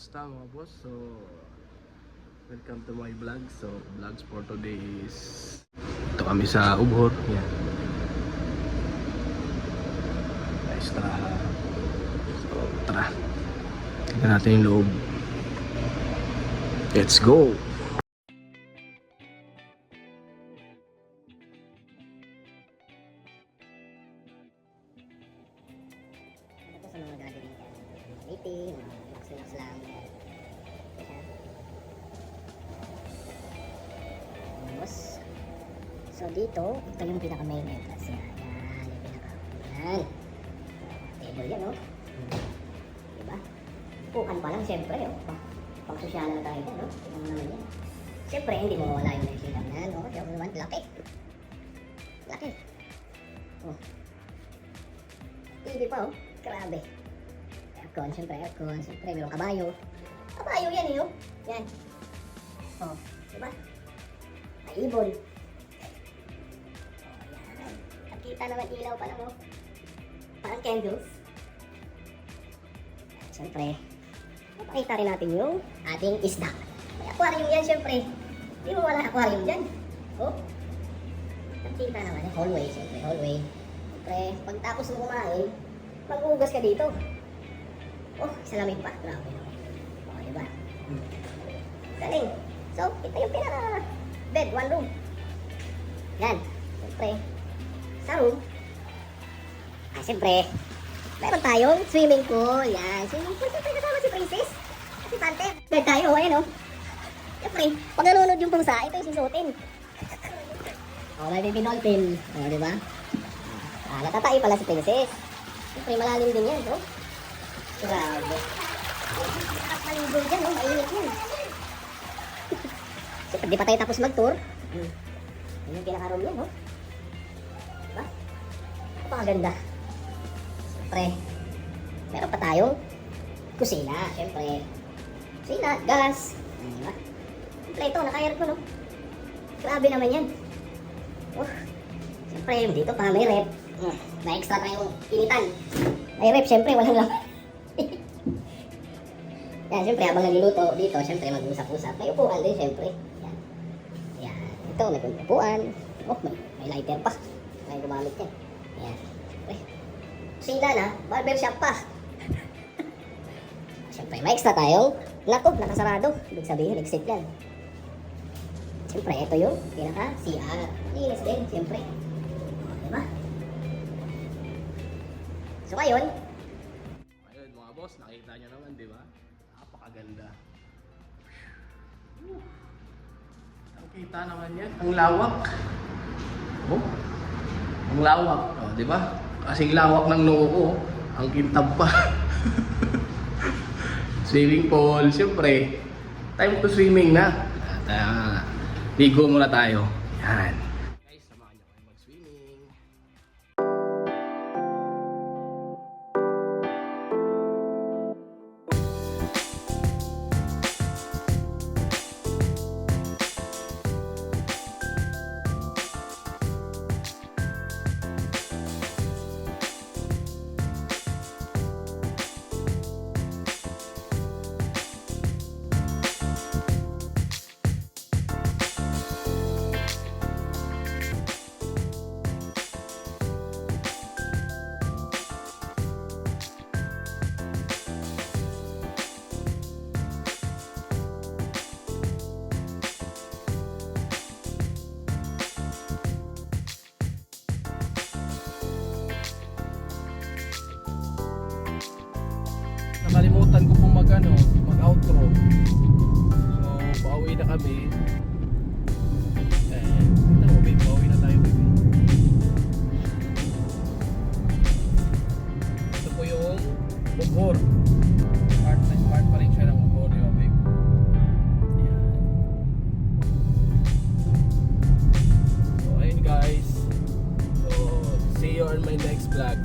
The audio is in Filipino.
Basta mga boss, so welcome to my vlog. So vlogs for today is ito kami sa Ubhor. Yan. Extra. So tara. Tignan natin yung loob. Let's go! Ito sa mga gathering dyan. Meeting, relax lang. Tapos, so dito, ito yung pinaka main entrance niya. Yan, yung pinaka. Yan. Table yan, no? Diba? Pukan pa lang, siyempre, oh. Pang-sosyal na tayo dyan, no? Tingnan naman yan. Siyempre, hindi mo mawala yung next lang yan, no? Yung naman, laki. Laki. Oh. TV pa, oh. Grabe. Aircon, siyempre, aircon. Siyempre, mayroong kabayo. Kabayo yan, eh, oh. Yan. Oh, diba? May ibon. Oh, yan. Nakita naman ilaw pa lang, oh. Parang candles. Siyempre, mapakita rin natin yung ating isda. May aquarium yan, siyempre. Hindi mo wala aquarium dyan. Oh. Nakita naman, eh. Hallway, siyempre, hallway. Siyempre, pagtapos mo kumain, mag-ugas ka dito. Oh, isa lamig pa. Grabe. O, diba? Galing. So, ito yung pinaka-bed, one room. Yan. Siyempre, sa room. Siyempre, meron tayong swimming pool. Yan. Swimming pool. Siyempre, kasama si Princess. Si Pante. Bed tayo. Ayan, oh. Siyempre, pag nanonood yung pusa, ito yung susutin. O, may baby dolphin. O, diba? Natatay pala si Princess. Siyempre, malalim din yan, no? Grabe. Sarap maligo dyan, no? Mainit yan. Siyempre, di pa tayo tapos mag-tour. Yan yung pinaka-room yan, no? Diba? Napakaganda. Siyempre, meron pa tayong kusina. Siyempre, kusina, gas. Diba? Siyempre, ito, naka-aircon, no? Grabe naman yan. Oh. Siyempre, dito pa may rep. May extra tayong initan. May rep, syempre, walang laman. Yan, syempre, habang nagluluto dito, syempre, mag-usap-usap. May upuan din, syempre. Yan. Yan. Ito, may upuan. Oh, may lighter pa. May gumamit yan. Yan. Kusina na, barbershop pa. Syempre, may extra tayong lakop, nakasarado. Ibig sabihin, exit yan. Syempre, ito yung pinaka-CR. Linis din, syempre. Diba? So ngayon, Mga boss, nakita nyo naman, di ba? Napakaganda. Nakita naman yan. Ang lawak. Oh, ang lawak. Oh, di ba? Kasing lawak ng noo ko. Ang kintab pa. Swimming pool. Siyempre, time to swimming na. At ligo muna tayo. Yan. Guys, samahan nyo kayo mag-swimming. Nakalimutan ko pong mag-outro. So, pauwi na kami. Ito mo, babe, pauwi na tayo, baby. Ito po yung Ubhor. Part pa rin siya ng Ubhor, di ba, babe? Ayan. So, ayun guys. So, see you on my next vlog.